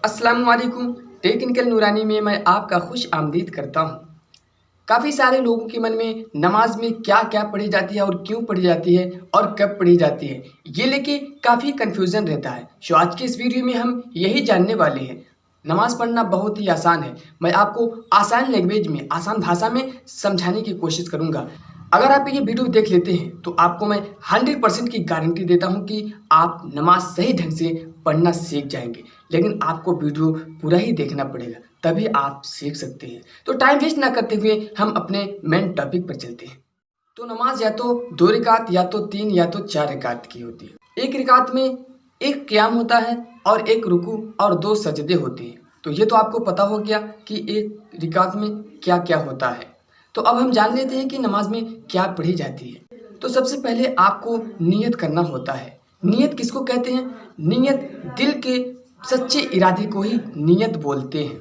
السلام علیکم۔ ٹیکنیکل نورانی میں میں آپ کا خوش آمدید کرتا ہوں۔ کافی سارے لوگوں کے من میں نماز میں کیا کیا پڑھی جاتی ہے اور کیوں پڑھی جاتی ہے اور کب پڑھی جاتی ہے، یہ لے کے کافی کنفیوژن رہتا ہے۔ آج کے اس ویڈیو میں ہم یہی جاننے والے ہیں۔ نماز پڑھنا بہت ہی آسان ہے، میں آپ کو آسان لینگویج میں، آسان بھاشا میں سمجھانے کی کوشش کروں گا۔ اگر آپ یہ ویڈیو دیکھ لیتے ہیں تو آپ کو میں 100% کی گارنٹی دیتا ہوں کہ آپ نماز صحیح ڈھنگ سے پڑھنا سیکھ جائیں گے۔ لیکن آپ کو ویڈیو پورا ہی دیکھنا پڑے گا، تبھی آپ سیکھ سکتے ہیں۔ تو ٹائم ویسٹ نہ کرتے ہوئے ہم اپنے مین ٹاپک پر چلتے ہیں۔ تو نماز یا تو 2 رکعت یا تو 3 یا تو 4 رکعت کی ہوتی ہے۔ ایک رکعت میں ایک قیام ہوتا ہے اور ایک رکوع اور 2 سجدے ہوتے ہیں۔ تو یہ تو آپ کو پتا ہو گیا کہ ایک رکعت میں کیا کیا ہوتا ہے۔ تو اب ہم جان لیتے ہیں کہ نماز میں کیا پڑھی جاتی ہے۔ تو سب سے پہلے آپ کو نیت کرنا ہوتا ہے۔ نیت کس کو کہتے ہیں؟ نیت دل کے سچے ارادے کو ہی نیت بولتے ہیں۔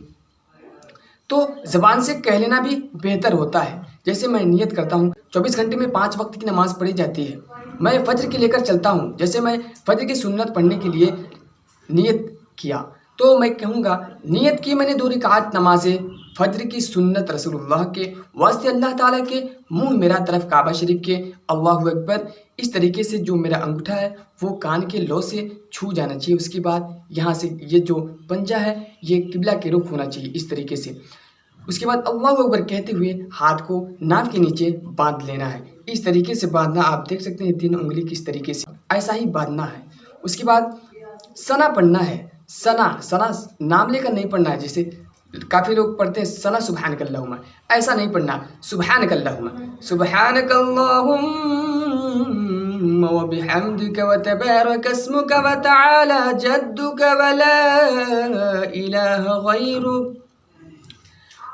تو زبان سے کہہ لینا بھی بہتر ہوتا ہے۔ جیسے میں نیت کرتا ہوں 24 گھنٹے میں 5 وقت کی نماز پڑھی جاتی ہے، میں فجر کی لے کر چلتا ہوں۔ جیسے میں فجر کی سنت پڑھنے کے لیے نیت کیا تو میں کہوں گا نیت کی میں نے 2 رکعت نماز فجر کی سنت رسول اللہ کے واسطے اللہ تعالیٰ کے منہ میرا طرف کعبہ شریف کے، اللہ اکبر، اس طریقے سے جو میرا انگوٹھا ہے وہ کان کے لو سے چھو جانا چاہیے۔ اس کے بعد یہاں سے یہ جو پنجہ ہے یہ قبلہ کے رخ ہونا چاہیے، اس طریقے سے۔ اس کے بعد اللہ اکبر کہتے ہوئے ہاتھ کو ناف کے نیچے باندھ لینا ہے۔ اس طریقے سے باندھنا، آپ دیکھ سکتے ہیں 3 انگلی کس طریقے سے ایسا ہی باندھنا ہے۔ اس کے بعد ثنا پڑھنا ہے۔ ثنا نام لے کر نہیں پڑھنا ہے، جیسے کافی لوگ پڑھتے ہیں ثنا سبحانک اللہم، ایسا نہیں پڑھنا۔ سبحانک اللہم، سبحانک اللہم وبحمدک وتبارک اسمک وتعالی جدک ولا الہ غیرک۔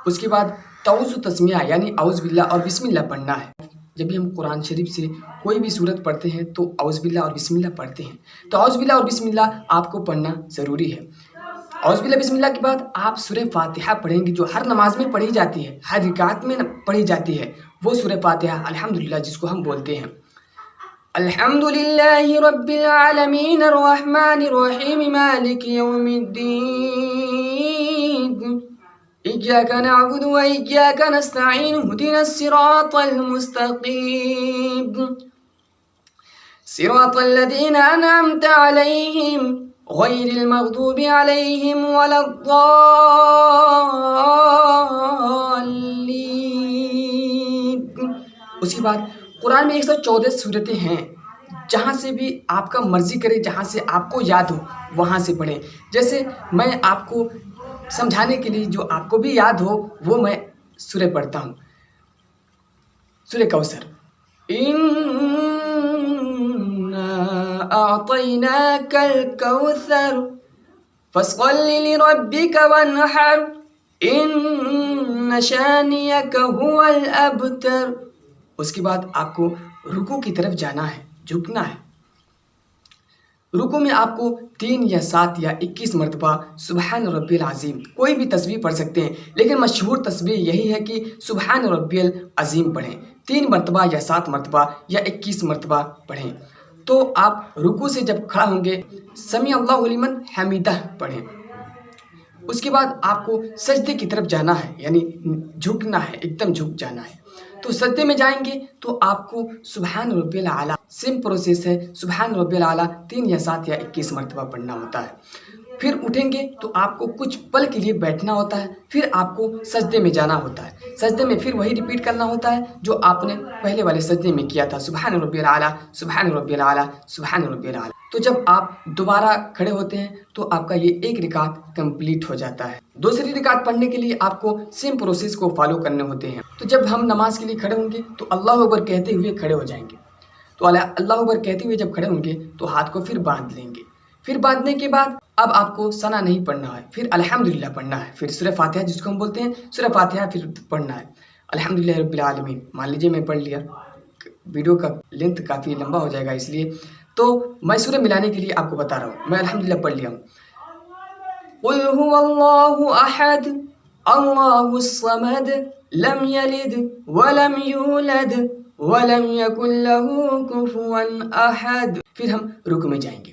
اس کے بعد تعوذ و تسمیہ یعنی اعوذ باللہ اور بسم اللہ پڑھنا ہے۔ جب بھی ہم قرآن شریف سے کوئی بھی سورت پڑھتے ہیں تو اعوذ باللہ اور بسم اللہ پڑھتے ہیں۔ تو اعوذ باللہ اور بسم اللہ آپ کو پڑھنا ضروری ہے۔ اعوذ باللہ بسم اللہ کے بعد آپ سورہ فاتحہ پڑھیں گے، جو ہر نماز میں پڑھی جاتی ہے، ہر رکعت میں پڑھی جاتی ہے، وہ سورہ فاتحہ الحمدللہ جس کو ہم بولتے ہیں۔ الحمدللہ رب العالمین الرحمن الرحیم مالک یوم الدین إياك نعبد وإياك نستعين اهدنا الصراط المستقيم صراط الذين أنعمت عليهم غير المغضوب عليهم ولا الضالين۔ اس کے بعد قرآن میں 114 سورتیں ہیں، جہاں سے بھی آپ کا مرضی کرے، جہاں سے آپ کو یاد ہو وہاں سے پڑھیں۔ جیسے میں آپ کو سمجھانے کے لیے جو آپ کو بھی یاد ہو وہ میں سورہ پڑھتا ہوں، سورہ کوثر۔ اِنَّا أَعْطَيْنَاكَ الْكَوْثَرَ فَصَلِّ لِرَبِّكَ وَانْحَرْ إِنَّ شَانِئَكَ هُوَ الْأَبْتَرُ۔ اس کے بعد آپ کو رکوع کی طرف جانا ہے، جھکنا ہے۔ رکوع میں آپ کو 3 یا 7 یا 21 مرتبہ سبحان ربی العظیم کوئی بھی تسبیح پڑھ سکتے ہیں، لیکن مشہور تسبیح یہی ہے کہ سبحان ربی العظیم پڑھیں۔ 3 مرتبہ یا 7 مرتبہ یا 21 مرتبہ پڑھیں۔ تو آپ رکوع سے جب کھڑا ہوں گے سمیع اللہ لمن حمیدہ پڑھیں۔ اس کے بعد آپ کو سجدے کی طرف جانا ہے، یعنی جھکنا ہے، ایک دم جھک جانا ہے۔ تو سجدے میں جائیں گے تو آپ کو سبحان ربی الاعلیٰ، سیم پروسیس ہے، سبحان ربی الاعلیٰ 3 یا 7 یا 21 مرتبہ پڑھنا ہوتا ہے۔ پھر اٹھیں گے تو آپ کو کچھ پل کے لیے بیٹھنا ہوتا ہے، پھر آپ کو سجدے میں جانا ہوتا ہے۔ سجدے میں پھر وہی ریپیٹ کرنا ہوتا ہے جو آپ نے پہلے والے سجدے میں کیا تھا، سبحان ربی الاعلیٰ، سبحان ربی الاعلیٰ، سبحان ربی الاعلیٰ۔ تو جب آپ دوبارہ کھڑے ہوتے ہیں تو آپ کا یہ ایک رکعت کمپلیٹ ہو جاتا ہے۔ دوسری رکعت پڑھنے کے لیے آپ کو سیم پروسیس کو فالو کرنے ہوتے ہیں۔ تو جب ہم نماز کے لیے کھڑے ہوں گے تو اللہ اکبر کہتے ہوئے کھڑے ہو جائیں گے۔ تو اللہ اکبر کہتے ہوئے جب کھڑے ہوں گے تو ہاتھ کو پھر باندھ لیں گے۔ پھر باندھنے کے بعد اب آپ کو ثنا نہیں پڑھنا ہے، پھر الحمدللہ پڑھنا ہے، پھر سورہ فاتحہ جس کو ہم بولتے ہیں سورہ فاتحہ پھر پڑھنا ہے۔ الحمدللہ رب العالمین مان لیجیے میں پڑھ لیا، ویڈیو کا لینتھ کافی لمبا ہو جائے گا اس لیے تو میں سورہ ملانے کے لیے آپ کو بتا رہا ہوں۔ میں الحمدللہ پڑھ لیا ہوں۔ قل هو اللہ احد اللہ الصمد لم یلد ولم یولد ولم یکن له کفوا احد۔ پھر ہم رکوع میں جائیں گے۔